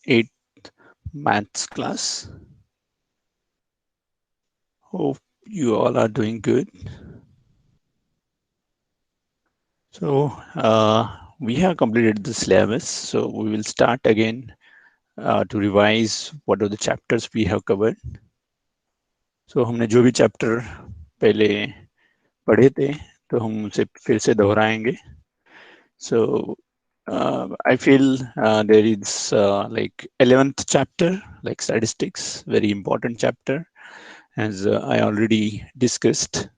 8th maths class. Hope you all are doing good. So we have completed the syllabus. So we will start again to revise what are the chapters we have covered. So हमने जो भी chapter पहले पढ़े थे, तो हम उसे फिर से दोहराएंगे. So I feel there is like 11th chapter, like statistics, very important chapter, as I already discussed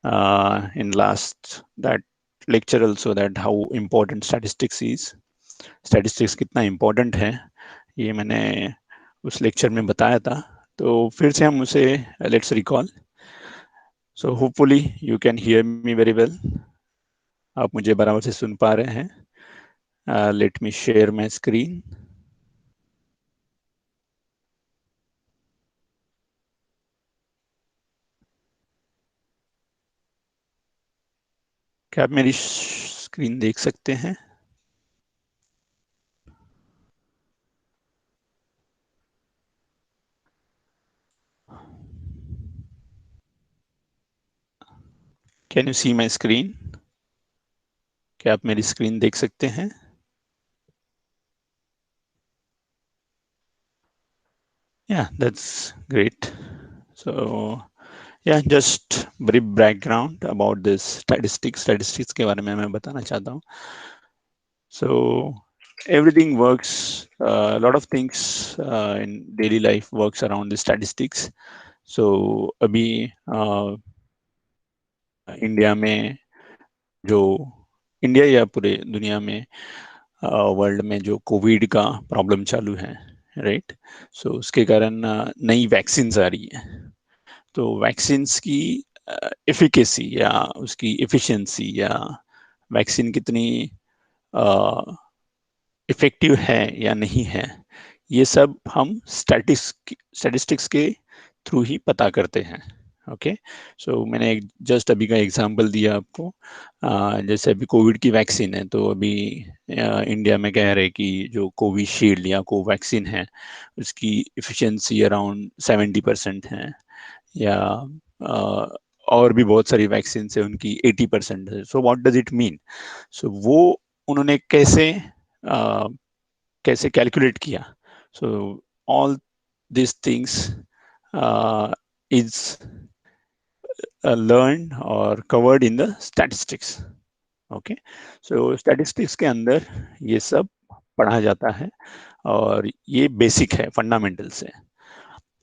in last that lecture also, that how important statistics is. Statistics कितना important है, ये मैंने उस lecture में बताया था. तो फिर से हम उसे let's recall. So hopefully you can hear me very well. आप मुझे बराबर से सुन पा रहे हैं. Let me share my screen. क्या आप मेरी स्क्रीन देख सकते हैं? Can you see my screen? क्या आप मेरी स्क्रीन देख सकते हैं? Yeah, that's great. So yeah, just brief background about this statistics के बारे में मैं बताना चाहता हूँ. So everything works, a lot of things in daily life works around the statistics. So अभी इंडिया में जो इंडिया या पूरे दुनिया में वर्ल्ड में जो कोविड का प्रॉब्लम चालू है, राइट? सो उसके कारण नई वैक्सीन्स आ रही है. तो वैक्सीन्स की एफिकेसी या उसकी एफिशिएंसी या वैक्सीन कितनी इफेक्टिव है या नहीं है, ये सब हम स्टैटिस्टिक्स के थ्रू ही पता करते हैं. ओके, सो मैंने जस्ट अभी का एग्जांपल दिया आपको. जैसे अभी कोविड की वैक्सीन है, तो अभी इंडिया में कह रहे कि जो कोविशील्ड या कोवैक्सीन है, उसकी इफिशिएंसी अराउंड 70% है. या और भी बहुत सारी वैक्सीन है, उनकी 80% है. So what does it mean? So वो उन्होंने कैसे कैलकुलेट किया? So all this things is learned or covered in the statistics. Okay, so statistics के अंदर ये सब पढ़ा जाता है और ये बेसिक है, फंडामेंटल्स है.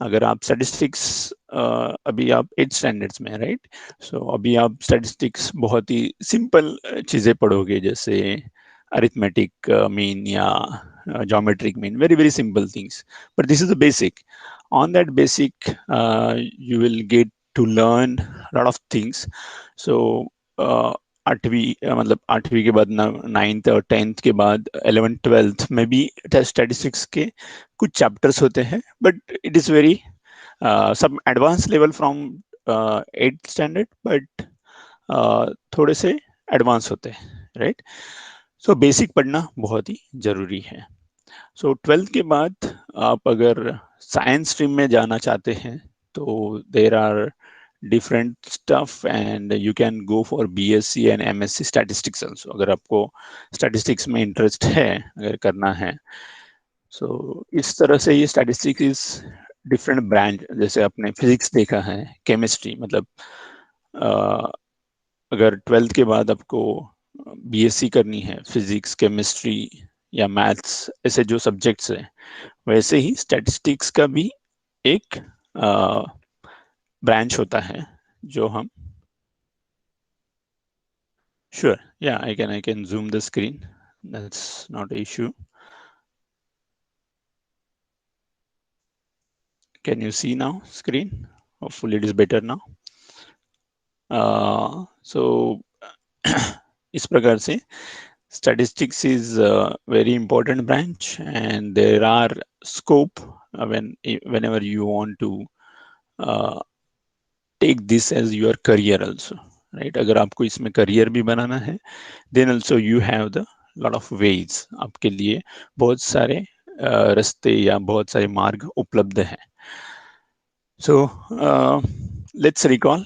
अगर आप स्टैटिस्टिक्स अभी आप 8th स्टैंडर्ड्स में, राइट? सो अभी आप स्टैटिस्टिक्स बहुत ही सिंपल चीज़ें पढ़ोगे, जैसे अरिथमेटिक मीन या geometric mean, very very simple things, but this is the basic. On that basic you will get to learn a lot of things. So आठवीं मतलब 8वीं के बाद 9th और 10th के बाद 11th 12th में भी स्टैटिस्टिक्स के कुछ चैप्टर्स होते हैं, बट इट इज़ वेरी सब advance level from 8th standard, but थोड़े से एडवांस होते हैं, राइट? सो बेसिक पढ़ना बहुत ही जरूरी है. सो 12th के बाद आप अगर साइंस स्ट्रीम में जाना चाहते हैं, तो there are different stuff and you can go for BSc and MSc statistics also, अगर आपको statistics में interest है, अगर करना है. so इस तरह से ये statistics is different branch. जैसे आपने physics देखा है, chemistry, मतलब अगर 12th के बाद आपको BSc करनी है, फिजिक्स, केमिस्ट्री या मैथ्स, ऐसे जो सब्जेक्ट्स हैं, वैसे ही स्टैटिस्टिक्स का भी एक ब्रांच होता है जो हम Sure. Yeah, I can zoom the screen. That's not an issue. Can you see now screen? Hopefully it is better now. So इस प्रकार से statistics is a very important branch, and there are scope whenever you want to take this as your career also, right? अगर आपको इसमें career भी बनाना है, then also you have the lot of ways. आपके लिए बहुत सारे रास्ते या बहुत सारे मार्ग उपलब्ध हैं। सो लेट्स रिकॉल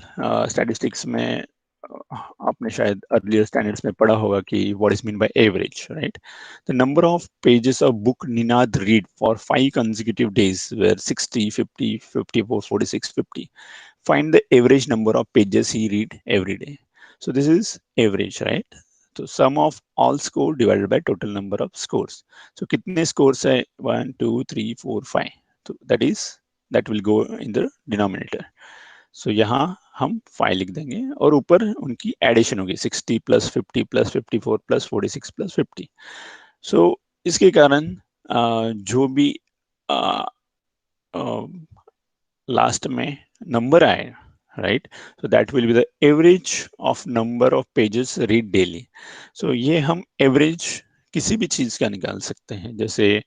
स्टैटिस्टिक्स में आपने शायद अर्लियर स्टैंडर्ड्स में पढ़ा होगा कि what is mean by average, right? The number of pages of book Ninad read for 5 consecutive days were 60, 50, 54, 46, 50. Find the average number of pages he read every day. So this is average, right? So sum of all score divided by total number of scores. So कितने scores है? 1, 2, 3, 4, 5. So that will go in the denominator. So यहाँ हम 5 लिख देंगे और ऊपर उनकी addition होगी 60 plus 50 plus 54 plus 46 plus 50. So इसके कारण जो भी लास्ट में नंबर आए, right, so that will be the average of number of pages read daily. So ये हम एवरेज किसी भी चीज का निकाल सकते हैं. जैसे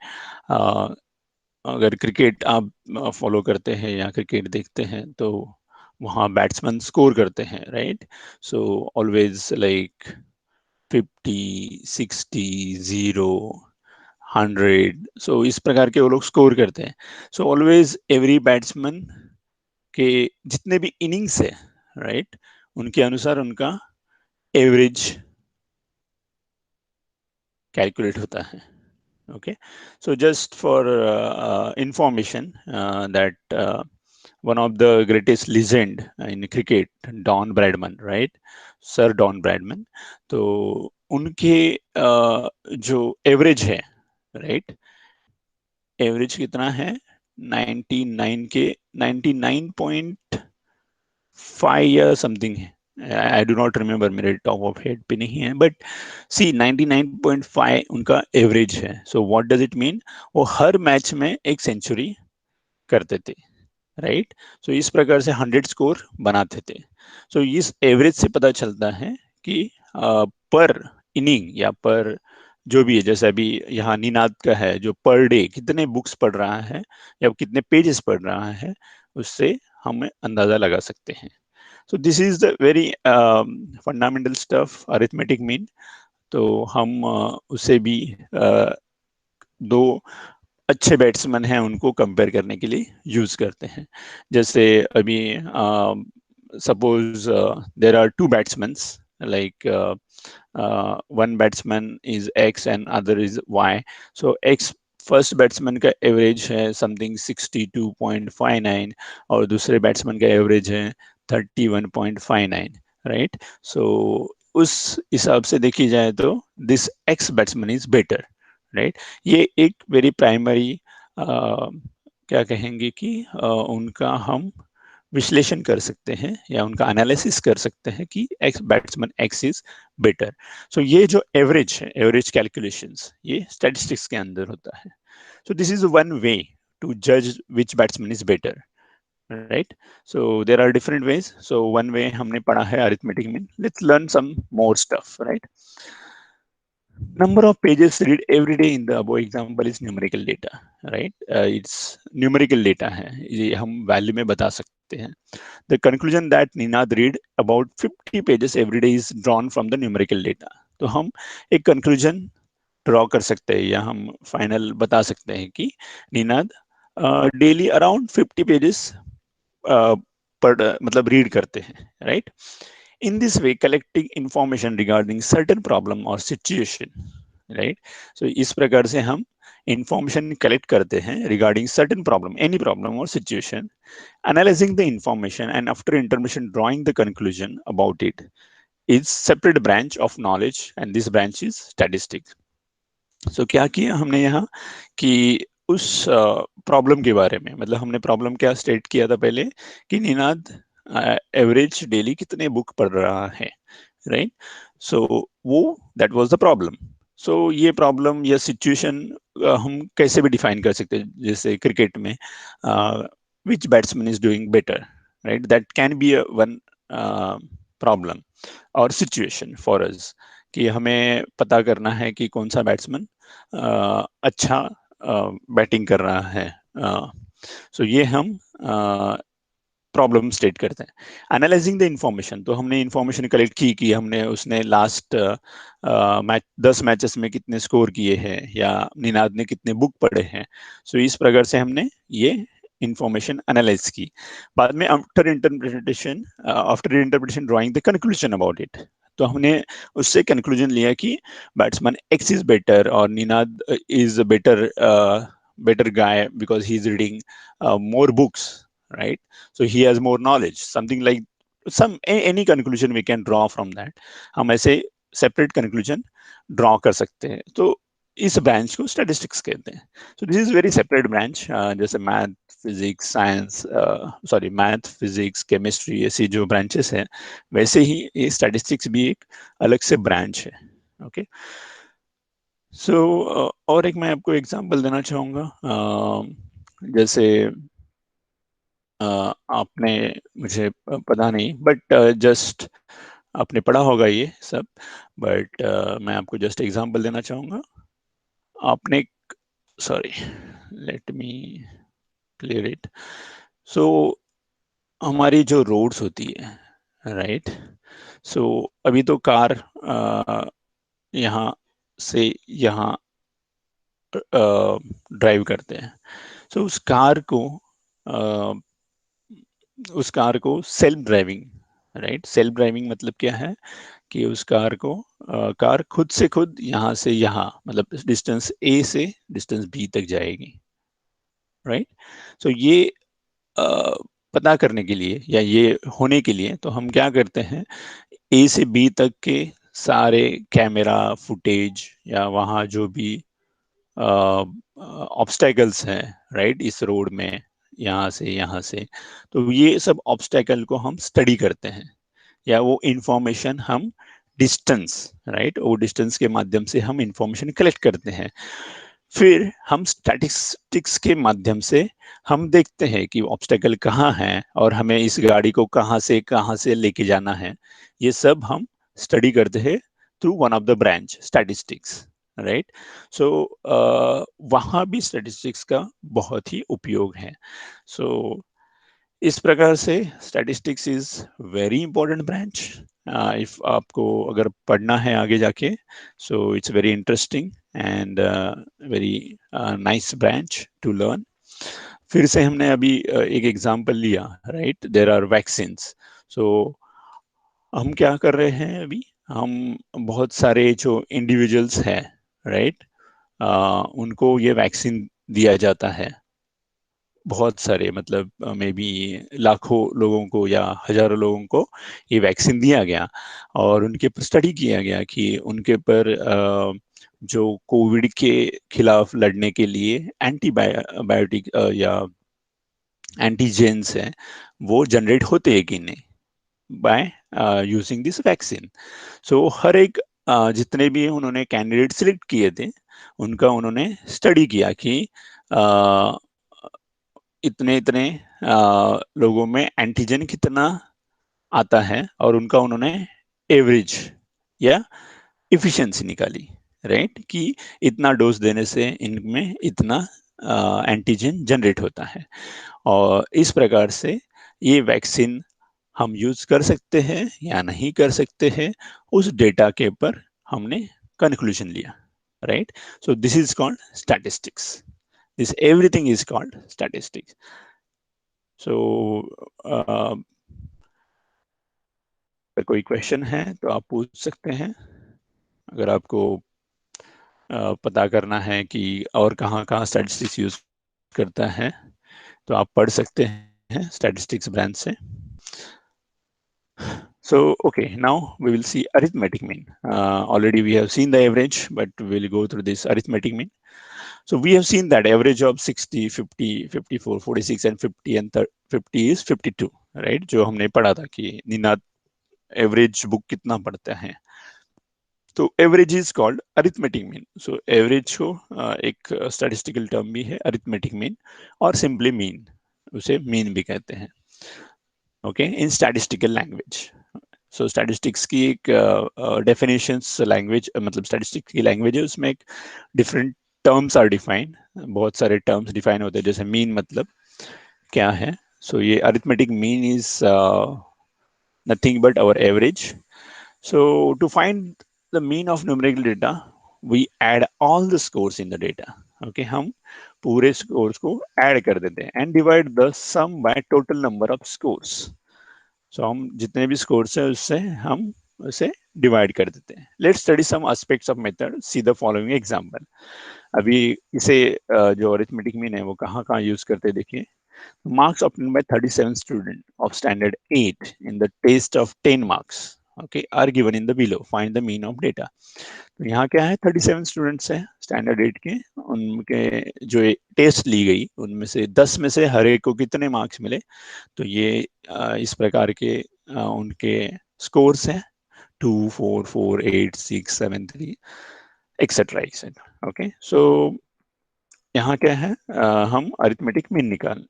अगर क्रिकेट आप फॉलो करते हैं या क्रिकेट देखते हैं तो वहाँ बैट्समैन स्कोर करते हैं, राइट? So always like 50, 60, 0, 100. सो इस प्रकार के वो लोग स्कोर करते हैं. सो ऑलवेज एवरी बैट्समैन के जितने भी इनिंग्स है, राइट, उनके अनुसार उनका एवरेज कैलकुलेट होता है. Okay, so just for information, that one of the greatest legend in cricket, Don Bradman, right? Sir Don Bradman. तो उनके जो एवरेज है, राइट, एवरेज कितना है? 99 के 99.5 या समथिंग है. आई डू नॉट रिमेम्बर, मेरे टॉप ऑफ हेड पे नहीं है, बट सी 99.5 उनका एवरेज है. So what does it mean? वो हर मैच में एक सेंचुरी करते थे, राइट? सो इस प्रकार से 100 स्कोर बनाते थे. सो इस एवरेज से पता चलता है कि पर इनिंग या पर जो भी है, जैसे अभी यहाँ निनाद का है, जो पर डे कितने बुक्स पढ़ रहा है या कितने पेजेस पढ़ रहा है, उससे हमें अंदाजा लगा सकते हैं. So this is the very fundamental stuff, arithmetic mean. तो हम उसे भी दो अच्छे बैट्समैन हैं उनको कंपेयर करने के लिए यूज करते हैं. जैसे अभी suppose there are two batsman, like one batsman is X and other is Y. So X first batsman का एवरेज है समथिंग 62.59 और दूसरे बैट्समैन का एवरेज है 31.59, राइट? सो उस हिसाब से देखी जाए तो this x batsman is better, right? ये एक वेरी प्राइमरी क्या कहेंगे कि उनका हम विश्लेषण कर सकते हैं या उनका एनालिसिस कर सकते हैं कि X batsman X is better. So ये जो एवरेज है, एवरेज कैलकुलेशंस, ये स्टैटिस्टिक्स के अंदर होता है. So this is one way to जज which batsman is better, right? So there are different ways. So one way हमने पढ़ा है arithmetic mean. Let's learn some more stuff, right? Number of pages read every day in the above example is numerical data, right? It's numerical data है, ये हम value में बता सकते हैं. The conclusion that Ninad read about 50 pages every day is drawn from the numerical data. तो हम एक conclusion ड्रॉ कर सकते हैं या हम फाइनल बता सकते हैं कि निनाद डेली अराउंड 50 पेजेस पर मतलब रीड करते हैं, right? In this way, collecting information regarding certain problem or situation, right? So इस प्रकार से हम information collect करते हैं regarding certain problem, any problem or situation, analyzing the information and after information drawing the conclusion about it is separate branch of knowledge and this branch is statistics. So क्या किया हमने यहाँ कि उस problem के बारे में, मतलब हमने प्रॉब्लम क्या स्टेट किया था पहले कि निनाद एवरेज डेली कितने बुक पढ़ रहा है, राइट? सो वो दैट वाज द प्रॉब्लम. सो ये प्रॉब्लम या सिचुएशन हम कैसे भी डिफाइन कर सकते हैं. जैसे क्रिकेट में which batsman is doing better, right? That can be one problem और सिचुएशन फॉर अस कि हमें पता करना है कि कौन सा बैट्समैन अच्छा बैटिंग कर रहा है. सो ये हम प्रॉब्लम स्टेट करते हैं। एनालाइजिंग द इंफॉर्मेशन, तो हमने इंफॉर्मेशन कलेक्ट की कि हमने उसने लास्ट मैच 10 मैचेस में कितने स्कोर किए हैं या निनाद ने कितने बुक पढ़े हैं। सो इस प्रकार से हमने ये इंफॉर्मेशन एनालाइज की। बाद में after interpretation drawing the conclusion about it, तो हमने उससे कंक्लूजन लिया कि बैट्समैन एक्स इज बेटर और Ninad is better better guy because he's reading more books, right? So he has more knowledge, something like any conclusion we can draw from that. हम ऐसे separate conclusion draw कर सकते हैं, तो इस branch को statistics कहते हैं। So this is very separate branch, जैसे math, physics, science, sorry math, physics, chemistry, ऐसी जो ब्रांचेस हैं, वैसे ही ये स्टैटिस्टिक्स भी एक अलग से ब्रांच है। ओके, सो और एक मैं आपको एग्जांपल देना चाहूँगा, जैसे आपने, मुझे पता नहीं, बट जस्ट आपने पढ़ा होगा ये सब, बट मैं आपको जस्ट एग्जांपल देना चाहूँगा। आपने, sorry, let me clear it. So हमारी जो रोड्स होती है, राइट, सो अभी तो कार यहाँ से यहाँ ड्राइव करते हैं। सो उस कार को self driving, right, self driving मतलब क्या है कि उस कार खुद से खुद यहाँ से यहाँ, मतलब डिस्टेंस ए से डिस्टेंस बी तक जाएगी, राइट। सो ये पता करने के लिए या ये होने के लिए तो हम क्या करते हैं, ए से बी तक के सारे कैमरा फुटेज या वहाँ जो भी ऑब्स्टेकल्स हैं, राइट, इस रोड में, यहाँ से, तो ये सब ऑब्स्टेकल को हम स्टडी करते हैं, या वो इंफॉर्मेशन हम डिस्टेंस, राइट, वो डिस्टेंस के माध्यम से हम इंफॉर्मेशन कलेक्ट करते हैं। फिर हम स्टैटिस्टिक्स के माध्यम से हम देखते हैं कि ऑब्स्टेकल कहाँ है और हमें इस गाड़ी को कहाँ से लेके जाना है। ये सब हम स्टडी करते हैं through one of the branch statistics, right. So वहाँ भी स्टैटिस्टिक्स का बहुत ही उपयोग है। सो इस प्रकार से statistics is very important branch. If आपको अगर पढ़ना है आगे जाके, so it's very interesting and very nice branch to learn. फिर से हमने अभी एक एग्जांपल लिया, right, there are vaccines. So हम क्या कर रहे हैं अभी, हम बहुत सारे जो इंडिविजुअल्स हैं, राइट, उनको ये वैक्सीन दिया जाता है। बहुत सारे, मतलब मे बी लाखों लोगों को या हजारों लोगों को ये वैक्सीन दिया गया और उनके पर स्टडी किया गया कि उनके पर जो कोविड के खिलाफ लड़ने के लिए एंटीबायोटिक या एंटीजेन्स हैं, वो जनरेट होते हैं कि नहीं बाय यूजिंग दिस वैक्सीन। सो हर एक जितने भी उन्होंने कैंडिडेट सिलेक्ट किए थे, उनका उन्होंने स्टडी किया कि इतने इतने लोगों में एंटीजन कितना आता है और उनका उन्होंने एवरेज या इफिशिएंसी निकाली, राइट, कि इतना डोज देने से इनमें इतना एंटीजन जनरेट होता है। और इस प्रकार से ये वैक्सीन हम यूज कर सकते हैं या नहीं कर सकते हैं, उस डेटा के ऊपर हमने कंक्लूजन लिया, right. So this is called statistics, this everything is called statistics. So अगर कोई क्वेश्चन है तो आप पूछ सकते हैं। अगर आपको पता करना है कि और कहाँ कहाँ स्टैटिस्टिक्स यूज करता है, तो आप पढ़ सकते हैं स्टैटिस्टिक्स ब्रांच से। So, okay, now we will see arithmetic mean. Already we have seen the average, but we will go through this arithmetic mean. So we have seen that average of 60, 50, 54, 46 and 50 and 50 is 52, right? जो हमने पढ़ा था कि Ninad average book कितना पढ़ता है। तो average is called arithmetic mean. So average को एक स्टैटिस्टिकल टर्म भी है अरिथमेटिक मीन, और सिंपली मीन, उसे मीन भी कहते हैं, ओके, इन स्टैटिस्टिकल लैंग्वेज। सो स्टैटिस्टिक्स की एक डेफिनेशंस लैंग्वेज, मतलब स्टैटिस्टिक्स की लैंग्वेज है, उसमें एक डिफरेंट टर्म्स आर डिफाइंड, बहुत सारे टर्म्स डिफाइन होते हैं। जैसे मीन मतलब क्या है, So ये arithmetic mean is nothing but our average. So to find the mean of numerical data, we add all the scores in the data. Okay, हम पूरे scores को add कर देते हैं and divide the sum by total number of scores. So हम जितने भी scores हैं उससे हम उसे divide कर देते हैं. Let's study some aspects of method. See the following example. अभी इसे जो arithmetic mean है वो कहाँ कहाँ use करते हैं देखिए. Marks obtained by 37 students of standard 8 in the test of 10 marks, okay, are given in the below. Find the mean of data. तो यहाँ क्या है, 37 स्टूडेंट्स हैं स्टैंडर्ड 8 के, उनके जो टेस्ट ली गई उनमें से 10 में से हर एक को कितने मार्क्स मिले, तो ये इस प्रकार के उनके स्कोर्स हैं 2 4 4 8 6 7 3 एक्सेट्रा एक्सेट्रा. ओके, सो यहाँ क्या है, हम अरिथमेटिक मीन निकालेंगे.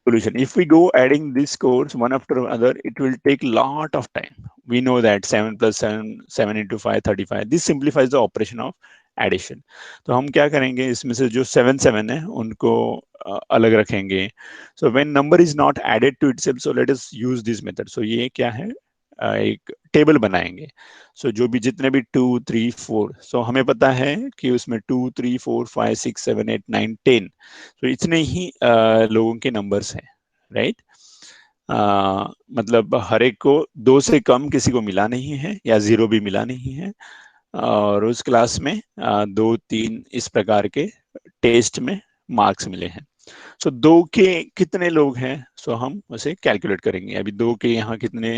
Solution: if we go adding these scores one after another, it will take lot of time. We know that 7 plus 7, 7 into 5, 35. This simplifies the operation of addition. तो हम क्या करेंगे, इसमें से जो 7 7 है उनको अलग रखेंगे. So when number is not added to itself, so let us use this method. So ये क्या है, एक टेबल बनाएंगे. सो जो भी जितने भी 2 3 4, सो हमें पता है कि उसमें 2 3 4 5 6 7 8 9 10, तो इतने ही लोगों के नंबर्स हैं, राइट. मतलब हर एक को 2 से कम किसी को मिला नहीं है या 0 भी मिला नहीं है. और उस क्लास में 2 3 इस प्रकार के टेस्ट में मार्क्स मिले हैं. सो 2 के कितने लोग हैं, सो हम उसे कैलकुलेट करेंगे. अभी 2 के यहाँ कितने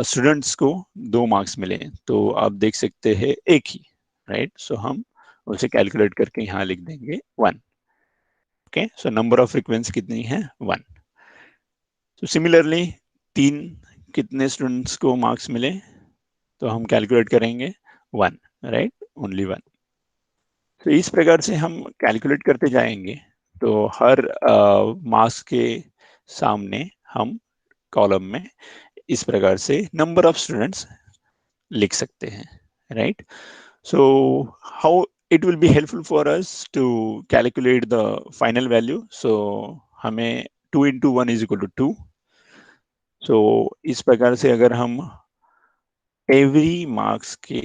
स्टूडेंट्स को 2 मार्क्स मिले, तो आप देख सकते हैं एक ही, राइट. सो हम उसे कैलकुलेट करके यहाँ लिख देंगे 1. Okay, so number of frequency कितनी है, 1. तो सिमिलरली 3 कितने स्टूडेंट्स को मार्क्स मिले, तो हम कैलकुलेट करेंगे 1, राइट, ओनली 1. तो इस प्रकार से हम कैलकुलेट करते जाएंगे. तो हर मार्क्स के सामने हम कॉलम में इस प्रकार से नंबर ऑफ स्टूडेंट्स लिख सकते हैं, right. So how it will be helpful for us to calculate the final value. So हमें 2 into 1 is equal to 2. So इस प्रकार से अगर हम एवरी मार्क्स के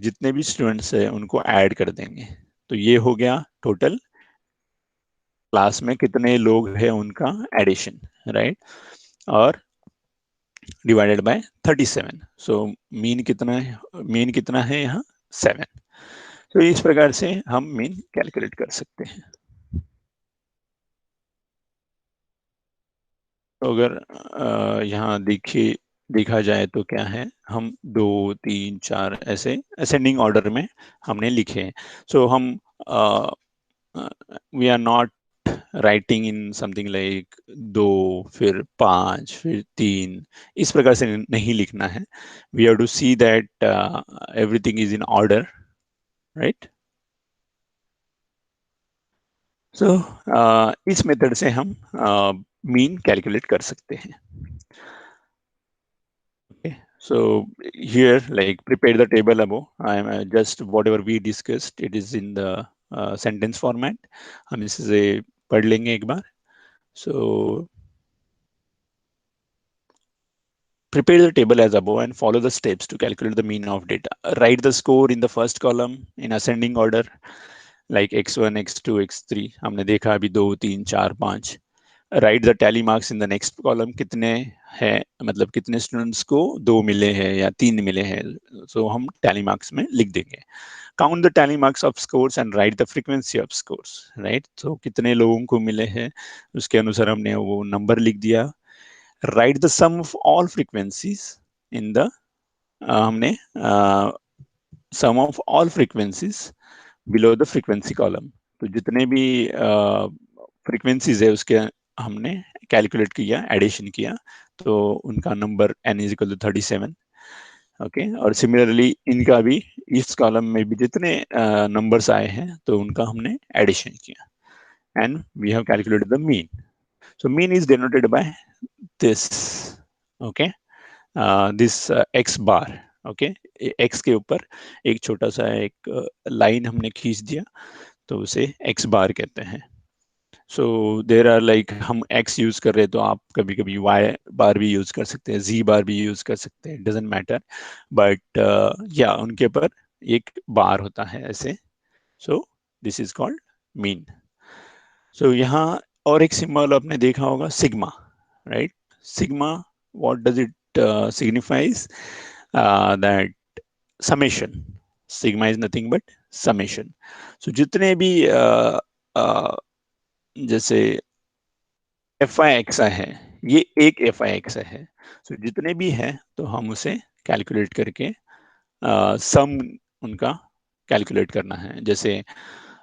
जितने भी स्टूडेंट्स हैं उनको ऐड कर देंगे, तो ये हो गया टोटल क्लास में कितने लोग हैं उनका एडिशन, राइट. और डिवाइडेड बाय 37. सो मीन कितना है यहाँ, 7. तो इस प्रकार से हम मीन कैलकुलेट कर सकते हैं. तो अगर यहाँ देखा जाए तो क्या है, हम 2 3 4 ऐसे असेंडिंग ऑर्डर में हमने लिखे हैं. सो हम we are not writing in something like 2 फिर 5 फिर 3, इस प्रकार से नहीं लिखना है. We have to see that everything is in order, right. So इस मेथड से हम मीन कैलकुलेट कर सकते हैं. Okay, so here like prepare the table above. I am just whatever we discussed, it is in the sentence format. हम इसे पढ़ लेंगे एक बार. So prepare the table as above and follow the steps to calculate the mean of data. Write the score in the first column in ascending order like x1 x2 x3. हमने देखा अभी 2 3 4 5. Right the tally marks in the next column, कितने हैं, मतलब कितने students को 2 मिले हैं या 3 मिले हैं, सो हम टैली मार्क्स में लिख देंगे. Count the tally marks of scores and right the frequency of scores, right. तो कितने लोगों को मिले हैं उसके अनुसार हमने वो नंबर लिख दिया. Write the sum of all frequencies in the हमने sum of all frequencies below the frequency column. तो जितने भी फ्रीक्वेंसीज है उसके हमने कैलकुलेट किया, एडिशन किया, तो उनका number n is equal to 37. Okay, और सिमिलरली इनका भी इस कॉलम में भी जितने नंबर्स आए हैं तो उनका हमने एडिशन किया and we have calculated the mean. So mean is denoted by this, okay, this x bar. Okay, x के ऊपर एक छोटा सा एक लाइन हमने खींच दिया, तो उसे x बार कहते हैं. सो देर आर लाइक हम x यूज कर रहे हैं तो आप कभी कभी y बार भी यूज कर सकते हैं, z बार भी यूज कर सकते हैं, डजेंट मैटर, बट या उनके पर एक बार होता है ऐसे. So this is called mean. So यहाँ और एक सिंबल आपने देखा होगा, sigma, right. Sigma, what does it signify? That summation. Sigma is nothing but summation. So जितने भी जैसे एफ आई एक्स आई है, ये एक एफ आई एक्स आई है. सो जितने भी है तो हम उसे कैलकुलेट करके सम उनका कैलकुलेट करना है. जैसे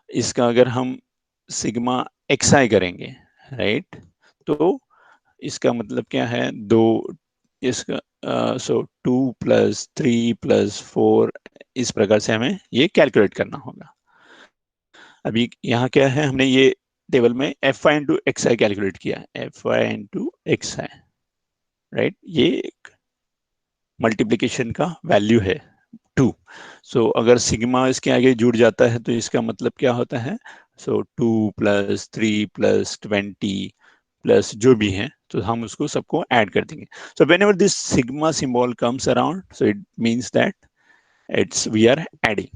इसका अगर हम सिग्मा एक्स आई करेंगे, राइट, तो इसका मतलब क्या है, दो, इसका सो 2 + 3 + 4, इस प्रकार से हमें ये कैलकुलेट करना होगा. अभी यहाँ क्या है, हमने ये टेबल में F I into x I calculate किया, F I into x I, right. ये एक मल्टीप्लीकेशन का वैल्यू है 2. सो अगर सिग्मा इसके आगे जुड़ जाता है तो इसका मतलब क्या होता है, सो 2 + 3 + 20 प्लस जो भी है, तो हम उसको सबको ऐड कर देंगे. So when ever this sigma symbol comes around, so it means that it's we are adding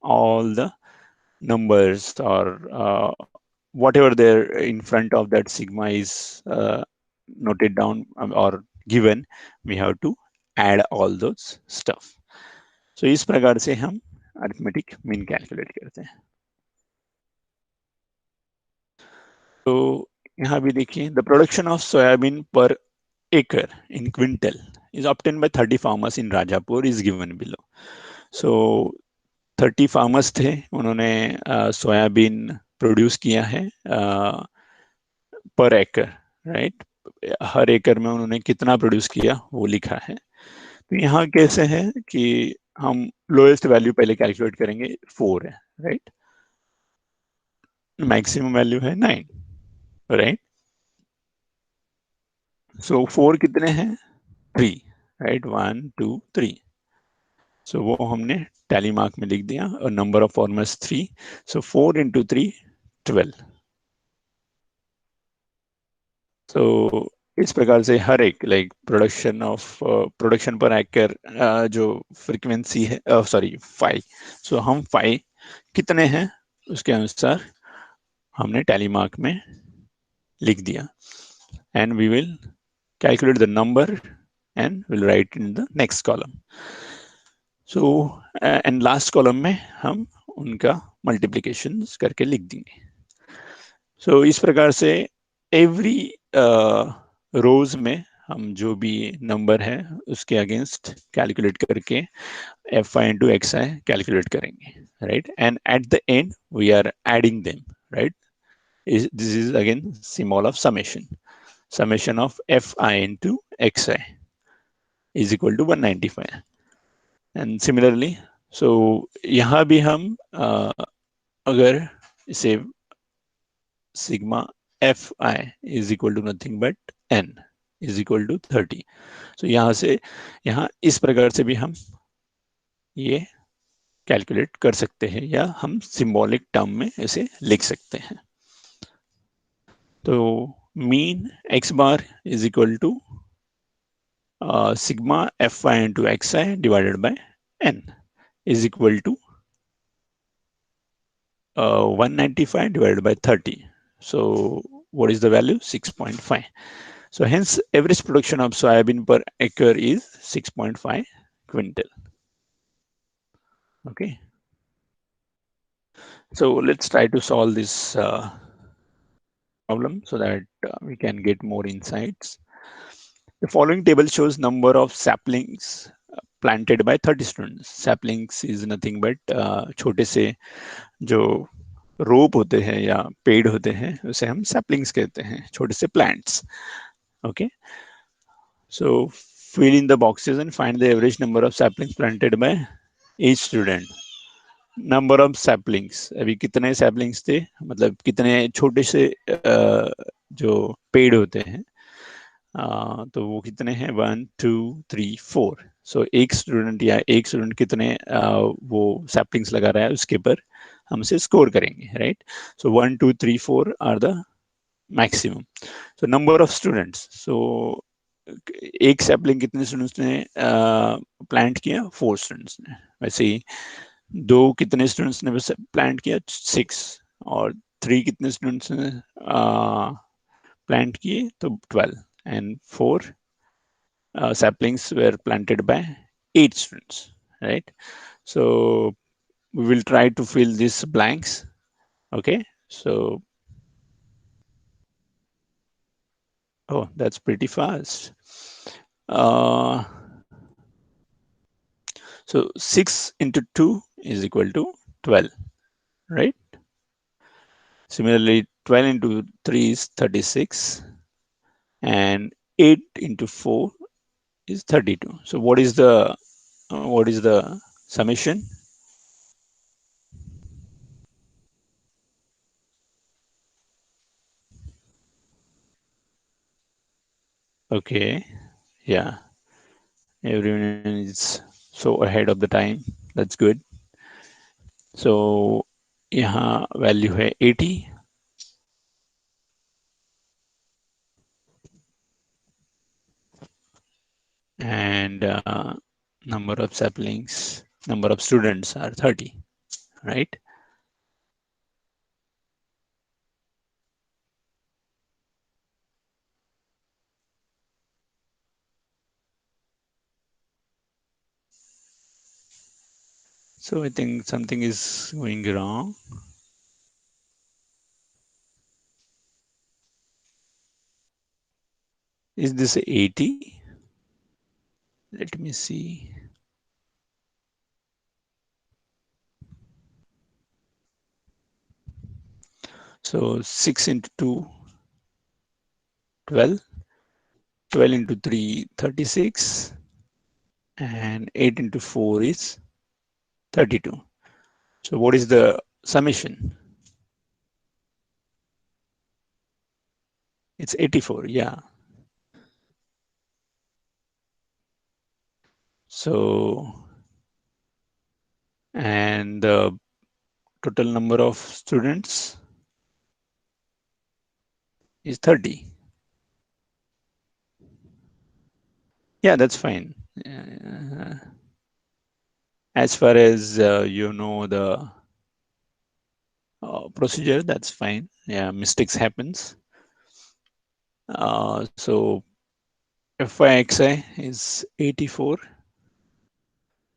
all the numbers, or whatever there in front of that sigma is noted down or given, we have to add all those stuff. So इस प्रकार से हम arithmetic mean calculate करते हैं. तो यहाँ भी देखिए, द प्रोडक्शन ऑफ सोयाबीन पर acre in quintal is obtained by 30 farmers in Rajapur is given below. So 30 farmers थे, उन्होंने सोयाबीन प्रोड्यूस किया है पर एकड़, राइट. हर एकड़ में उन्होंने कितना प्रोड्यूस किया वो लिखा है. तो यहाँ कैसे है कि हम लोएस्ट वैल्यू पहले कैलकुलेट करेंगे, 4 है, राइट. मैक्सिमम वैल्यू है 9, राइट. सो 4 कितने हैं, 3, राइट. 1 2 3. सो वो हमने टैली मार्क में लिख दिया, और नंबर ऑफ फार्मर्स 3. सो 4 × 3 12. तो इस प्रकार से हर एक लाइक प्रोडक्शन पर एकड़ जो फ्रीक्वेंसी है, सॉरी फाई, सो हम फाई कितने हैं उसके अनुसार हमने टैली मार्क में लिख दिया, and we will calculate the number and will write in the next column. So and last column में हम उनका मल्टीप्लिकेशन करके लिख देंगे. सो इस प्रकार से एवरी रोज में हम जो भी नंबर है उसके अगेंस्ट कैलकुलेट करके F I into x I calculate करेंगे, right. And at the end we are adding them, right. This is again symbol of summation. Summation of F I into x I is equal to 195. And similarly, so यहाँ भी हम अगर इसे sigma fi is equal to nothing but n is equal to 30. So यहाँ से यहाँ इस प्रकार से भी हम ये कैलकुलेट कर सकते हैं, या हम सिंबॉलिक टर्म में इसे लिख सकते हैं. तो mean x bar is equal to sigma f I into x i divided by n is equal to 195 divided by 30. So what is the value? 6.5. So hence average production of soybean per acre is 6.5 quintal. Okay. So let's try to solve this problem so that we can get more insights. The following table shows number of saplings planted by 30 students. Saplings is nothing but छोटे से जो रोप होते हैं या पेड़ होते हैं उसे हम सैपलिंग्स कहते हैं, छोटे से plants. Okay. So fill in the boxes and find the average number of saplings planted by each student. Number of saplings, अभी कितने सैपलिंग्स थे, मतलब कितने छोटे से जो पेड़ होते हैं तो वो कितने हैं 1 2 3 4। सो एक स्टूडेंट या एक स्टूडेंट कितने वो सैपलिंग्स लगा रहा है उसके पर हमसे स्कोर करेंगे, right. So 1 2 3 4 are the maximum. So number of students, so एक सैपलिंग कितने स्टूडेंट्स ने प्लांट किया, 4 स्टूडेंट्स ने। वैसे ही दो कितने स्टूडेंट्स ने प्लांट किया, 6। और 3 कितने स्टूडेंट्स ने प्लांट किए, तो 12। And 4 saplings were planted by 8 students, right? So we will try to fill these blanks. Okay, so oh, that's pretty fast. Uh, so 6 into 2 is equal to 12, right? Similarly, 12 into 3 is 36, and 8 into 4 is 32. So what is the summation? Okay, yeah, everyone is so ahead of the time. That's good. So यहाँ value है 80, and number of saplings, number of students are 30, right? So I think something is going wrong. Is this 80? Let me see. So 6 into 2, 12. 12 into 3, 36. And 8 into 4 is 32. So what is the summation? It's 84, yeah. So, and the total number of students is 30. Yeah, that's fine. As far as you know the procedure, that's fine. Yeah, mistakes happens. So FYXI is 84.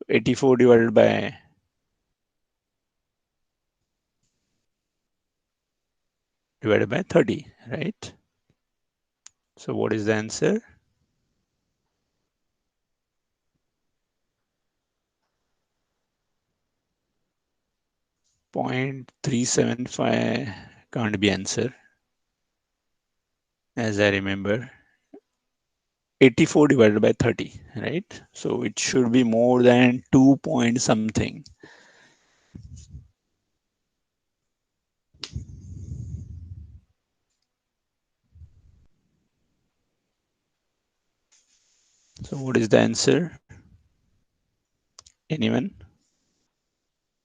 84 divided by 30, right? So what is the answer? 0.375 can't be answer, as I remember. 84 divided by 30, right? So it should be more than 2 point something. So what is the answer? Anyone?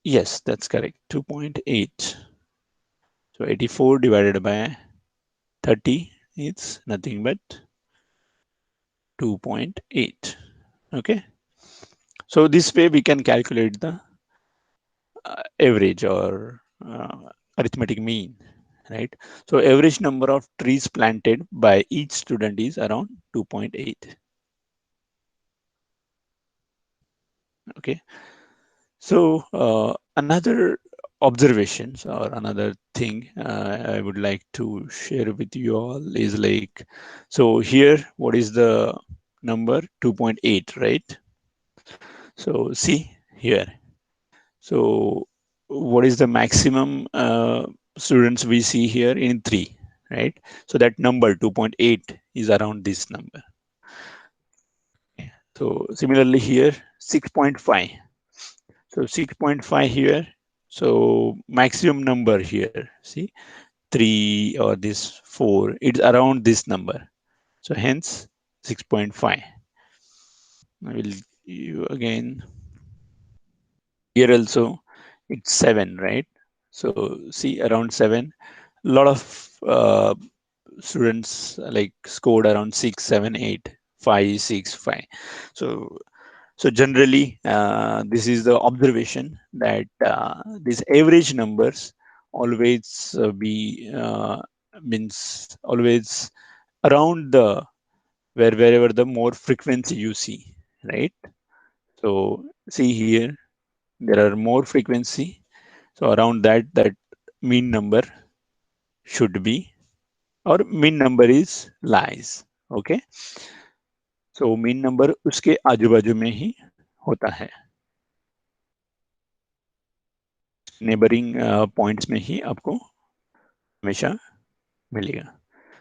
Yes, that's correct. 2.8. So 84 divided by 30 is nothing but 2.8. Okay. So this way we can calculate the average or arithmetic mean, right? So average number of trees planted by each student is around 2.8. Okay. So another observations or another thing I would like to share with you all is like, so here, what is the number? 2.8, right? So see here. So what is the maximum students we see here in 3, right? So that number 2.8 is around this number. So similarly here, 6.5. So 6.5 here. So maximum number here, see, 3 or this 4, it's around this number. So hence 6.5. I will you again. Here also it's 7, right? So see around 7. A lot of students like scored around 6, 7, 8, 5, 6, 5. So so generally, this is the observation that these average numbers always be means always around the wherever the more frequency you see, right? So see here, there are more frequency. So around that mean number should be, or mean number is lies. Okay. So mean number उसके आजू बाजू में ही होता है, neighbouring points में ही आपको हमेशा मिलेगा.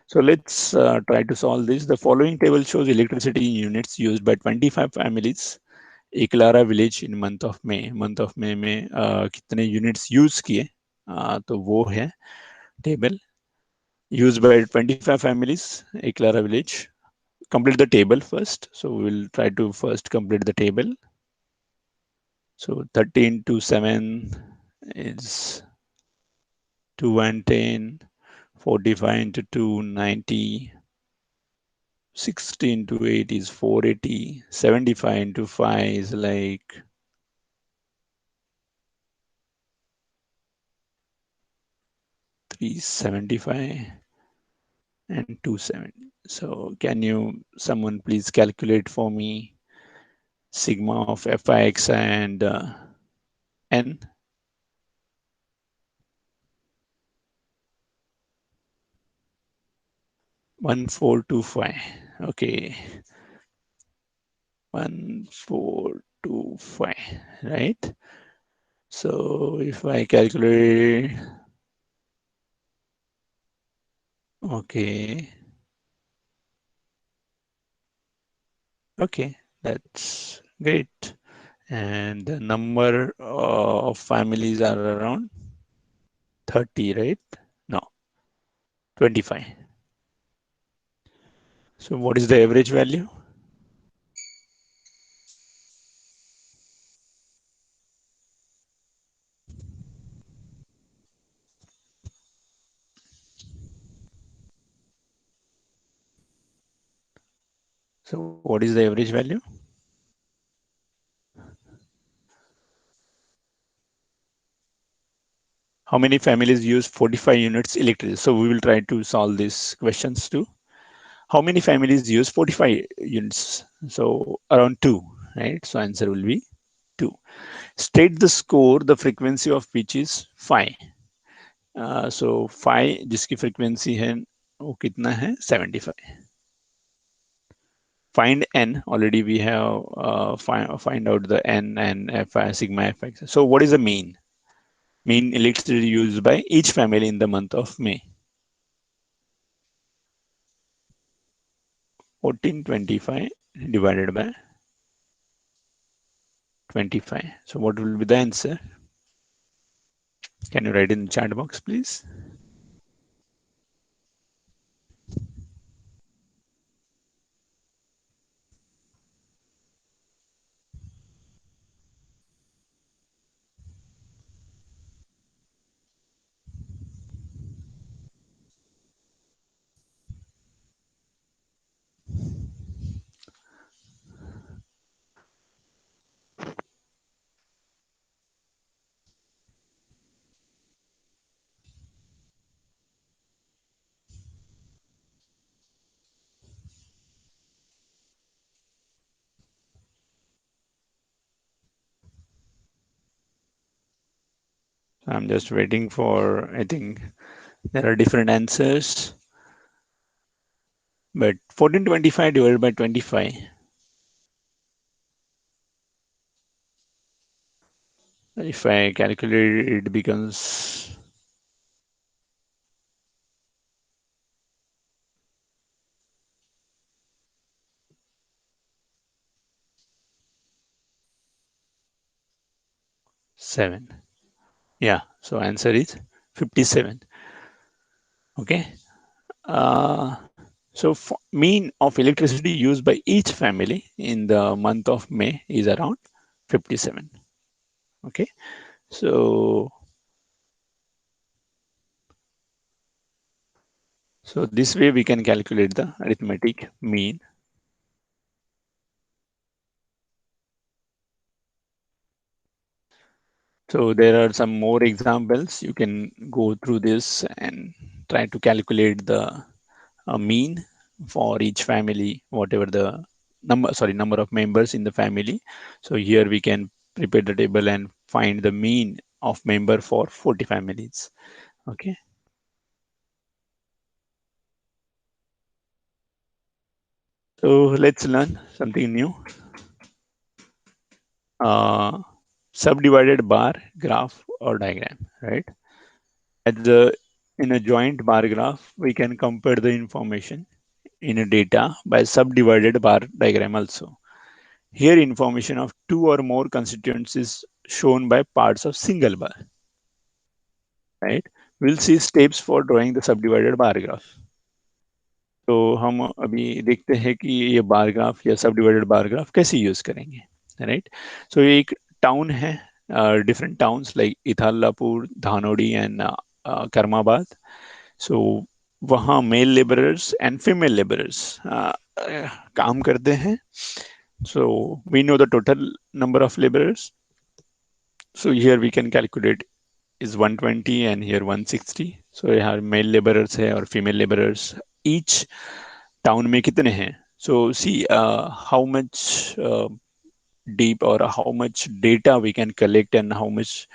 So let's try to solve this. The following table shows electricity units used by 25 families. Eklara village in month of May. Month of May में कितने यूनिट्स यूज किए, तो वो है table used by 25 families, Eklara village. Complete the table first. So we'll try to first complete the table. So 13 to 7 is 210, 45 into 2, 90, 16 to 8 is 480, 75 into 5 is like 375 and 270. So can you, someone please calculate for me sigma of Fix and N? 1425. Okay. 1425, right? So if I calculate, okay, okay, that's great. And the number of families are around 30, right? No, 25. So what is the average value? So what is the average value? How many families use 45 units electricity? So we will try to solve these questions too. How many families use 45 units? So around 2, right? So answer will be 2. State the score, the frequency of which is 5. So 5 जिसकी frequency है वो कितना है 75. Find n. Already we have find out the n and fi sigma fx. So what is the mean? Mean electricity used by each family in the month of May. 1425 divided by 25. So what will be the answer? Can you write in the chat box, please? I'm just waiting for, I think there are different answers, but 1425 divided by 25. If I calculate, it becomes 7. Yeah, so answer is 57. Okay. Uh, So mean of electricity used by each family in the month of May is around 57. Okay, so this way we can calculate the arithmetic mean. So there are some more examples. You can go through this and try to calculate the mean for each family, whatever the number of members in the family. So here we can prepare the table and find the mean of member for 40 families. Okay. So let's learn something new. Uh, Subdivided bar graph or diagram, right? In a joint bar graph, we can compare the information in a data by subdivided bar diagram also. Here information of two or more constituents is shown by parts of single bar, right? We'll see steps for drawing the subdivided bar graph. तो हम अभी देखते हैं कि ये बार graph या sub divided bar graph कैसे use करेंगे, राइट? सो ये एक टाउन है, different towns like Ithalapur, Dhanodi and Karmabad. So वहाँ male labourers and female labourers काम करते हैं. So we know the total number of labourers. So here we can calculate is 120 and here 160. So यहाँ male labourers है और फीमेल लेबरर्स. ईच टाउन में कितने हैं? So see how much deep or how much data we can collect and how much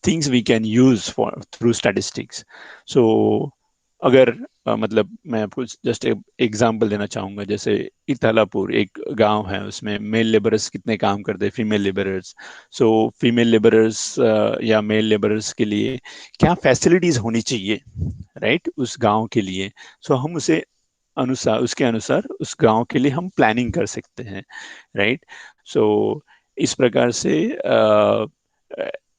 things we can use for through statistics. So अगर मतलब मैं आपको जस्ट एग्जांपल देना चाहूंगा. जैसे इथालापुर एक गांव है, उसमें मेल लेबरर्स कितने काम करते हैं, female labourers. So female labourers या मेल लेबरर्स के लिए क्या फैसिलिटीज होनी चाहिए, राइट, उस गांव के लिए. सो हम उसे अनुसार उसके अनुसार उस गांव के लिए हम प्लानिंग कर सकते हैं, राइट. सो इस प्रकार से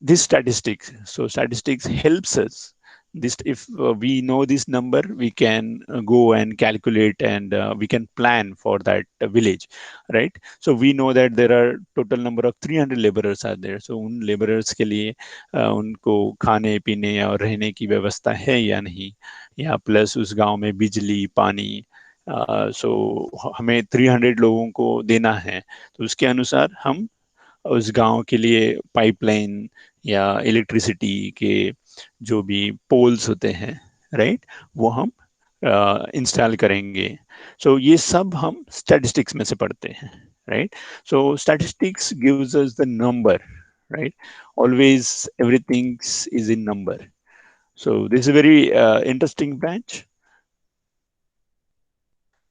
this statistics, so statistics helps us. This if we know this number, we can go and calculate and we can plan for that village, right? So we know that there are total number of 300 laborers are there. So उन laborers के लिए उनको खाने पीने और रहने की व्यवस्था है या नहीं, या प्लस उस गांव में बिजली पानी. सो हमें 300 लोगों को देना है, तो उसके अनुसार हम उस गांव के लिए पाइपलाइन या इलेक्ट्रिसिटी के जो भी पोल्स होते हैं, राइट, वो हम इंस्टॉल करेंगे. सो ये सब हम स्टैटिस्टिक्स में से पढ़ते हैं, right. So statistics gives us the number, right. Always everything is in number. So this is very interesting branch.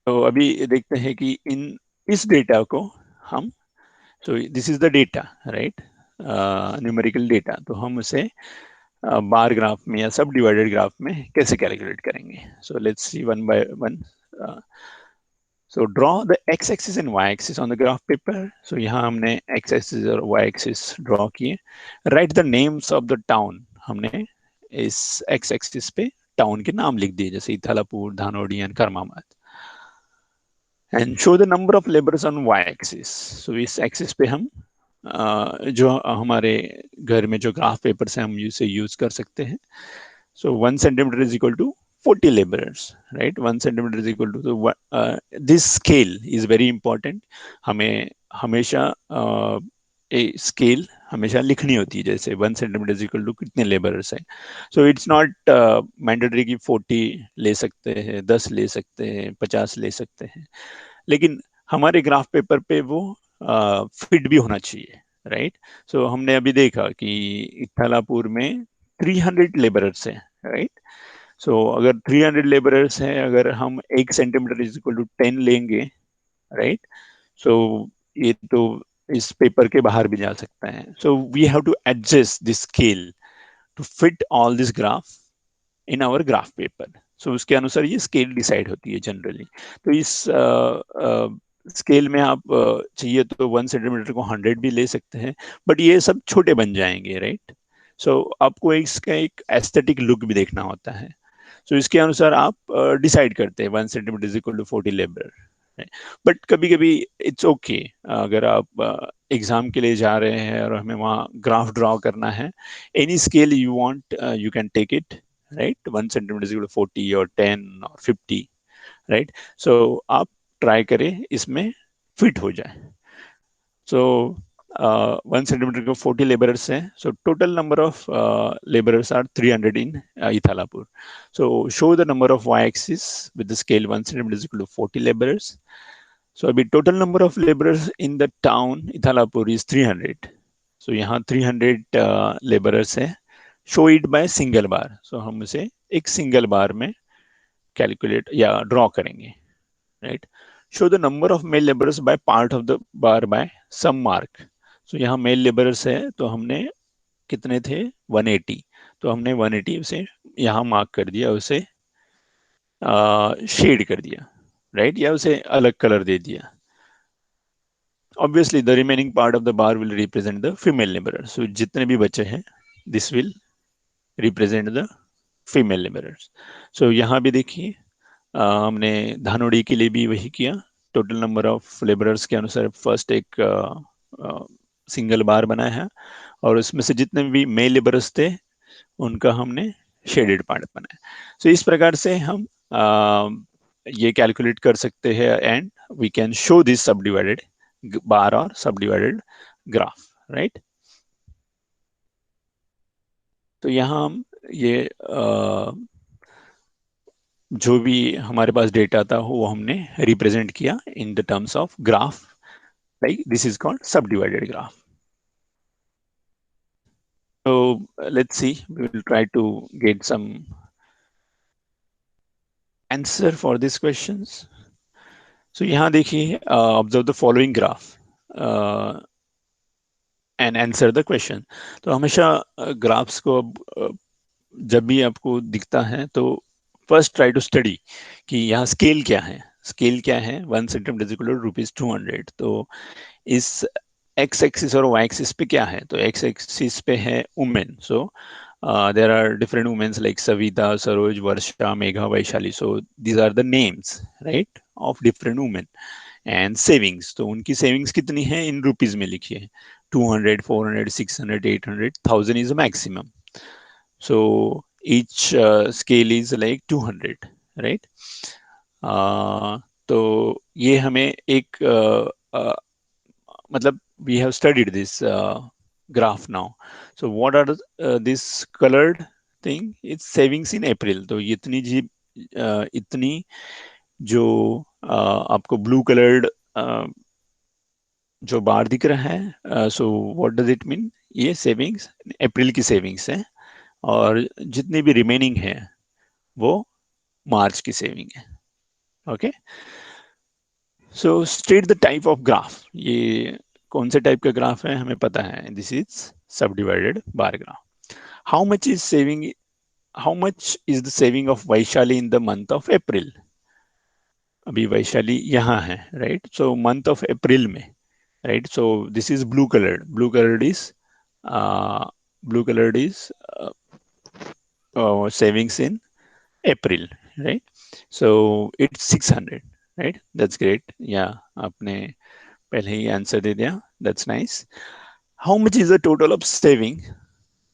तो अभी देखते हैं कि इन इस डेटा को हम, सो this is the data, right, numerical data, तो हम उसे बार ग्राफ में या सब डिवाइडेड ग्राफ में कैसे कैलकुलेट करेंगे. So let's see one by one. So draw the X axis and Y axis on the graph paper. So यहाँ हमने एक्स एक्सिस और वाई एक्सिस ड्रॉ किए. Write the names of the town. हमने इस x axis पे town के नाम लिख दिए, जैसे Ithalapur, Dhanodi and Karmabad. And show the number of labours on Y axis. So इस एक्सिस पे हम जो हमारे घर में जो ग्राफ पेपर से हम इसे यूज कर सकते हैं. So 1 centimetre is equal to 40 laborers, right? 1 centimeter is equal to, so this scale is very important. हमें हमेशा स्केल हमेशा लिखनी होती है, जैसे 1 सेंटीमीटर इज इक्वल टू कितने लेबरर्स हैं. सो इट्स नॉट मैंडेटरी कि 40 ले सकते हैं, 10 ले सकते हैं, 50 ले सकते हैं, लेकिन हमारे ग्राफ पेपर पे वो फिट भी होना चाहिए, राइट. सो हमने अभी देखा कि इथालापुर में 300 लेबरर्स हैं, राइट. सो अगर 300 लेबरर्स हैं, अगर हम 1 सेंटीमीटर इज इक्वल टू 10 लेंगे, राइट, सो ये तो इस पेपर के बाहर भी जा सकता है. So we have to adjust this scale to fit all this graph in our graph paper. So उसके अनुसार ये स्केल डिसाइड होती है जनरली. तो इस स्केल में आप चाहिए तो 1 सेंटीमीटर को 100 भी ले सकते हैं, बट ये सब छोटे बन जाएंगे, राइट. सो आपको इसका एक एस्थेटिक लुक भी देखना होता है. सो इसके अनुसार आप डिसाइड करते हैं 1 centimetre is equal to 40 labour. But कभी कभी इट्स ओके, अगर आप एग्जाम के लिए जा रहे हैं और हमें वहाँ ग्राफ ड्रॉ करना है, any scale you want you can take it, right. 1 centimetre is equal to 40 और 10 और 50, राइट। सो आप ट्राई करें इसमें फिट हो जाए। सो 1 सेंटीमीटर को 40 लेबरर्स हैं, so total number of labourers are 300 in Ithalapur. So show the number of y-axis with the scale 1 centimeter is equal to 40 laborers. So अभी total number of laborers in the town Ithalapur is 300. So यहाँ 300 laborers हैं. Show it by single bar. So हम इसे एक single bar में calculate या draw करेंगे, right? Show the number of male laborers by part of the bar by some mark. So यहाँ male laborers है तो हमने कितने थे 180, तो हमने 180 उसे यहाँ मार्क कर दिया, उसे शेड कर दिया, राइट, या उसे अलग कलर दे दिया। Obviously the remaining part of the bar will represent the female laborer. So जितने भी बचे हैं this will represent the female laborers. So यहाँ भी देखिए हमने धानोड़ी के लिए भी वही किया। टोटल नंबर ऑफ लेबरर्स के अनुसार फर्स्ट एक सिंगल बार बनाया है और उसमें से जितने भी मेल लेबरर्स थे उनका हमने शेडेड पार्ट बनाया। सो इस प्रकार से हम ये कैलकुलेट कर सकते हैं and we can show this सब डिवाइडेड बार और सब डिवाइडेड ग्राफ, राइट। तो यहाँ हम ये जो भी हमारे पास डेटा था वो हमने रिप्रेजेंट किया in the terms of graph, like this is called sub divided graph. So let's see, we will try to get some answer for these questions. So यहाँ देखिए observe the following graph and answer the question. तो हमेशा graphs को जब भी आपको दिखता है तो फर्स्ट ट्राई टू स्टडी कि यहाँ स्केल क्या है। स्केल क्या है 1 सेंटीमीटर इज इक्वल टू ₹200। तो इस एक्स एक्सिस और वाई एक्सिस पे क्या है, तो एक्स एक्सिस पे है women. So there are different women like Savita, Saroj, Varsha, Megha, Vaishali. So these are the names, right, of different women. And savings, तो उनकी savings कितनी है इन रुपीज में लिखिए। 200, 400, 600, 800, 1000 is the maximum. So each scale is like 200, right? तो ये हमें एक मतलब we have studied this graph now. So what are this colored thing? It's savings in April. तो इतनी जो आपको ब्लू कलर्ड जो बार दिख रहा है, so what does it mean, ये सेविंग्स अप्रैल की सेविंग्स है और जितनी भी रिमेनिंग है वो मार्च की सेविंग है। Okay, so state the type of graph. ये कौन से टाइप का ग्राफ है हमें पता है, दिस इज सब divided bar graph. How much is saving, how much is the saving of Vaishali in the month of April. अभी वैशाली यहाँ है, right. So month of April में, right, so this is blue colored, blue colored is savings in April, right? So it's 600, right? That's great. Yeah, आपने पहले ही answer दे दिया, that's nice. How much is the total of saving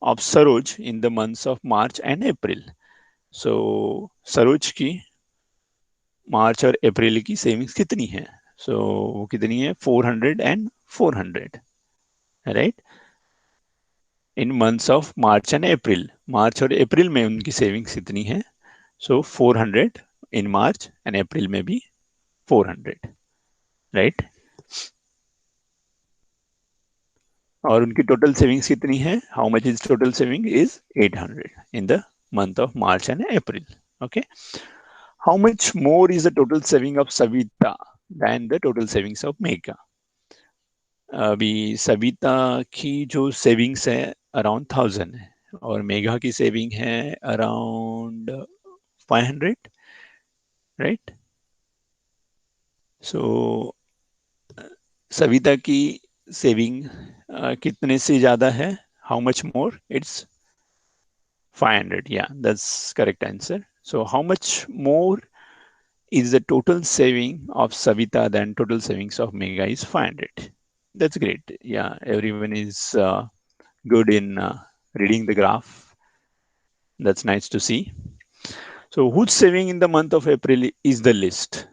of Saroj in the months of March and April? So Saroj की मार्च और अप्रैल की savings कितनी है? So वो कितनी है 400 and 400, right? In months of March and April, March और अप्रैल में उनकी सेविंग्स इतनी है। सो 400 इन मार्च एंड अप्रैल में भी 400, राइट। और उनकी टोटल सेविंग्स कितनी है, how much is total saving is 800 in the month of March and April. Okay, how much more is the total saving of Savita than the total savings of Megha. अभी सविता की जो savings है around 1000 है और मेघा की saving है अराउंड 500, राइट। सो सविता की saving कितने से ज्यादा है, हाउ मच मोर, इट्स 500, या that's correct answer. So how much more is the total saving of Savita than total savings of Mega is 500. That's great. Yeah, everyone is good in reading the graph. That's nice to see. So who's saving in the month of April is the list.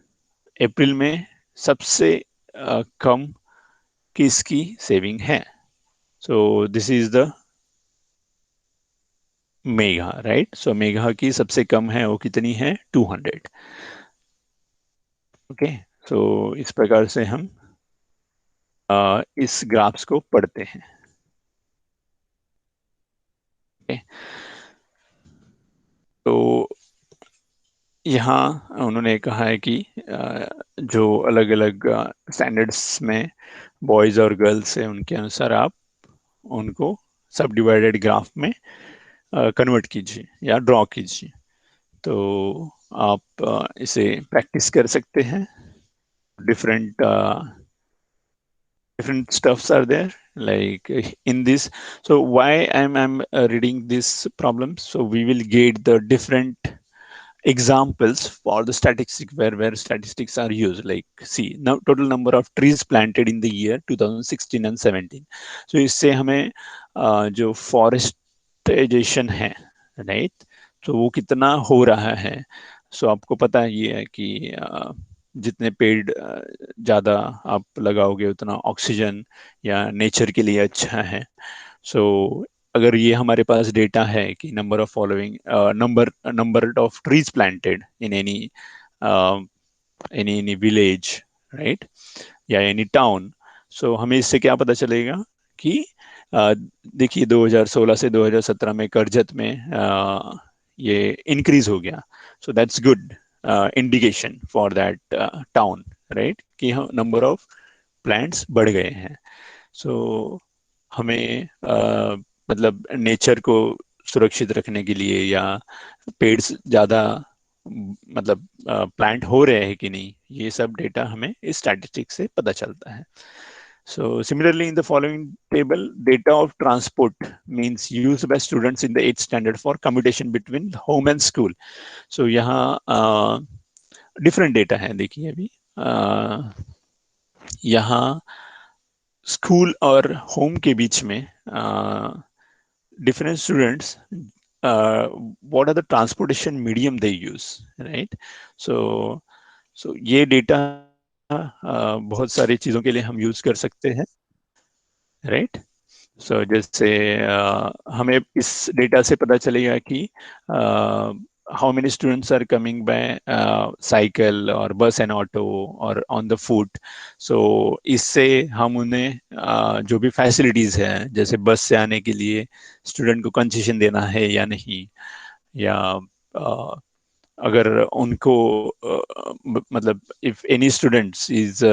April में सबसे कम किसकी saving है? So this is the Megha, right? So Megha की सबसे कम है, वो कितनी है? 200। ओके, सो इस प्रकार से हम इस ग्राफ्स को पढ़ते हैं। okay? तो यहाँ उन्होंने कहा है कि जो अलग अलग स्टैंडर्ड्स में बॉयज और गर्ल्स है, उनके अनुसार आप उनको सब डिवाइडेड ग्राफ में कन्वर्ट कीजिए या ड्रॉ कीजिए। तो आप इसे प्रैक्टिस कर सकते हैं। Different different stuffs are there, like in this. So why I'm reading this problem, so we will get the different examples for the statistics where statistics are used. Like see now total number of trees planted in the year 2016 and 17। so इससे हमें जो forestation है, right, तो वो कितना हो रहा है। सो आपको पता ही है कि जितने पेड़ ज़्यादा आप लगाओगे उतना ऑक्सीजन या नेचर के लिए अच्छा है। सो अगर ये हमारे पास डेटा है कि number of following number of trees planted in any village, right, या एनी टाउन, सो हमें इससे क्या पता चलेगा कि देखिए 2016 से 2017 में करजत में ये इंक्रीज हो गया। So that's good indication for that town, right, कि नंबर ऑफ प्लांट्स बढ़ गए हैं। सो हमें मतलब नेचर को सुरक्षित रखने के लिए या पेड़ ज़्यादा मतलब प्लांट हो रहे हैं कि नहीं, ये सब डेटा हमें इस स्टैटिस्टिक्स से पता चलता है। So similarly, in the following table, data of transport means used by students in the 8th standard for commutation between home and school. So यहाँ different data है, देखिए अभी यहाँ स्कूल और होम के बीच में different students what are the transportation medium they use, right? So ये data बहुत सारी चीज़ों के लिए हम यूज कर सकते हैं, राइट। सो जैसे हमें इस डेटा से पता चलेगा कि how many students are coming by cycle और बस एंड ऑटो और ऑन द फुट। सो इससे हम उन्हें जो भी फैसिलिटीज़ हैं, जैसे बस से आने के लिए स्टूडेंट को कंसेशन देना है या नहीं, या अगर उनको मतलब if any students is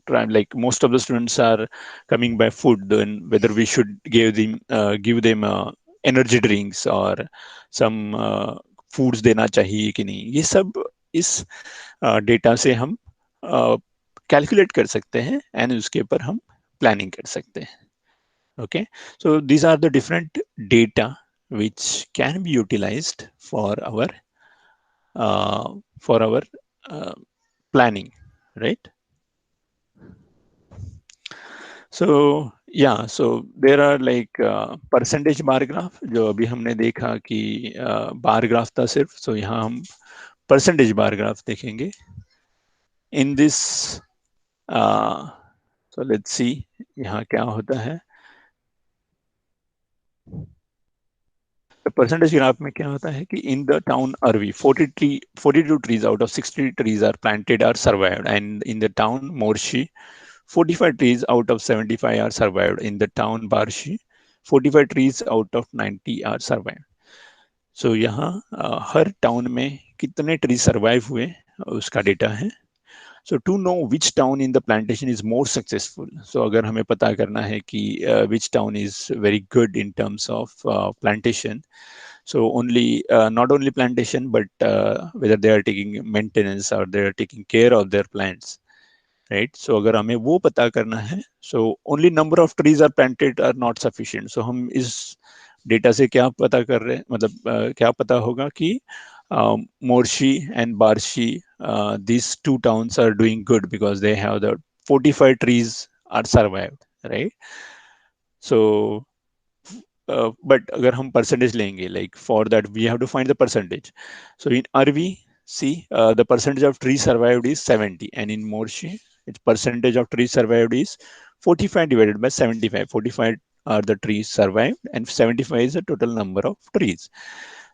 like most of the students are coming by food, then whether we should give them energy drinks or some foods देना चाहिए कि नहीं, ये सब इस डेटा से हम कैलकुलेट कर सकते हैं एंड उसके ऊपर हम प्लानिंग कर सकते हैं। okay, so these are the different data which can be utilized for our uh, planning, right? So yeah, so there are like percentage bar graph, जो अभी हमने देखा कि बार ग्राफ था सिर्फ, so यहाँ हम परसेंटेज बार ग्राफ देखेंगे। In this so let's see यहाँ क्या होता है। परसेंटेज ग्राफ में क्या होता है कि इन द टाउन अरवी 42 trees out of 60 trees are planted or survived, and in the town Morshi 45 trees out of 75 are survived. In the town Barshi 45 trees out of 90 are survived. So यहाँ हर town में कितने tree survive हुए उसका data है। So to know which town in the plantation is more successful, so अगर हमें पता करना है कि which town is very good in terms of plantation, so only not only plantation but whether they are taking maintenance or they are taking care of their plants, right? So अगर हमें वो पता करना है, so only number of trees are planted are not sufficient, so हम इस data से क्या पता कर रहे हैं, मतलब क्या पता होगा कि Morshi and Barshi, these two towns are doing good because they have the 45 trees are survived, right? So but अगर हम percentage लेंगे, like for that we have to find the percentage. So in Arvi, see, the percentage of trees survived is 70, and in Morshi, its percentage of trees survived is 45 divided by 75. 45 are the trees survived and 75 is the total number of trees.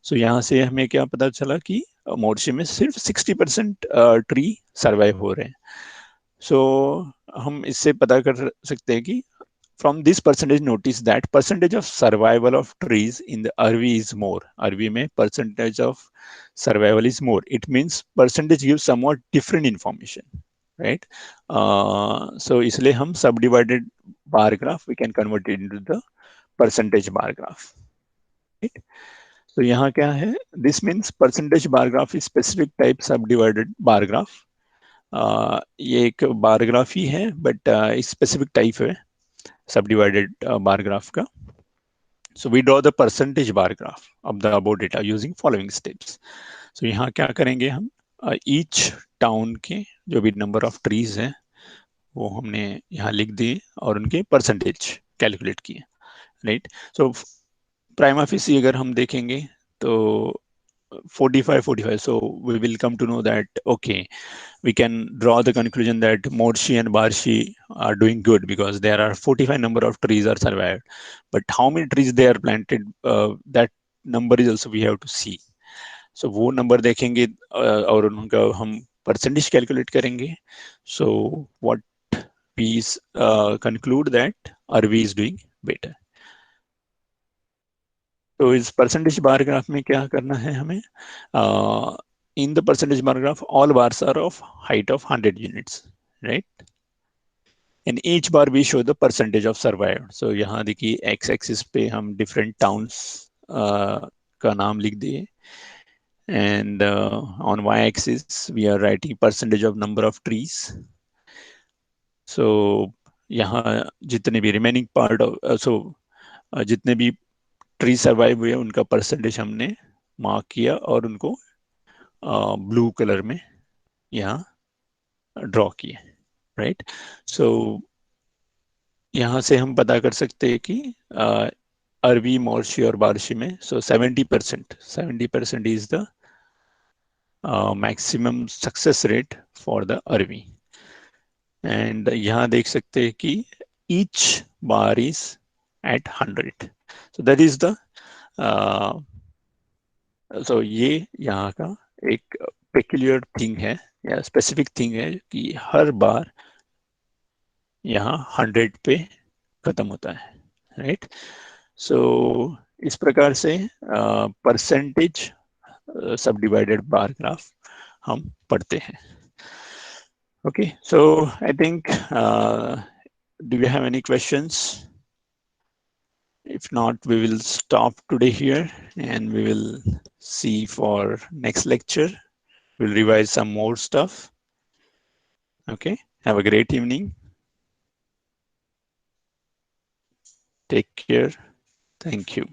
So यहाँ से हमें क्या पता चला कि मोर्शी में सिर्फ 60% tree survive हो रहे हैं. सो हम इससे पता कर सकते हैं कि from this percentage, notice that percentage of survival of trees in the RV is more. RV में percentage of survival is more. It means percentage gives somewhat different information, right? So इसलिए हम subdivided bar graph we can convert it into the percentage bar graph, right? तो यहाँ क्या है? This means percentage bar graph is specific type subdivided bar graph. ये एक bar graph ही है, but specific type है subdivided bar graph का. So we draw the percentage bar graph of the above data using following steps. So यहाँ क्या करेंगे हम? Each town के जो भी number of trees हैं वो हमने यहाँ लिख दिए और उनके percentage कैलकुलेट किए, right? So prima facie अगर हम देखेंगे तो 45. So we will come to know that okay, we can draw the conclusion that Morshi and Barshi are doing good because there are 45 number of trees are survived. But how many trees they are planted, that number is also we have to see. So वो number देखेंगे और उनका हम percentage calculate करेंगे. So what we conclude that RV is doing better. तो इस percentage bar graph में क्या करना है हमें? In the percentage bar graph, all bars are of height of 100 units, right? And each bar we show the percentage of survived. So यहाँ देखिए x axis पे हम different towns का नाम लिख दिए, and on y axis we are writing percentage of number of trees. So यहाँ जितने भी remaining part of जितने भी ट्री सर्वाइव हुए उनका परसेंटेज हमने मार्क किया और उनको ब्लू कलर में यहाँ ड्रॉ किए, राइट? सो यहाँ से हम पता कर सकते हैं कि अरवी, मोर्शी और बार्शी में 70% is the maximum success rate for the Arvi. And यहाँ देख सकते हैं कि each bar is at 100. So that is the so ये यहाँ का एक पेक्यूलियर थिंग है या स्पेसिफिक थिंग है कि हर बार यहाँ 100 पे खत्म होता है, राइट? सो इस प्रकार से परसेंटेज सब डिवाइडेड बार ग्राफ हम पढ़ते हैं. Okay, so I think do you have any questions? If not, we will stop today here and we will see for next lecture. We'll revise some more stuff. Okay, have a great evening. Take care. Thank you.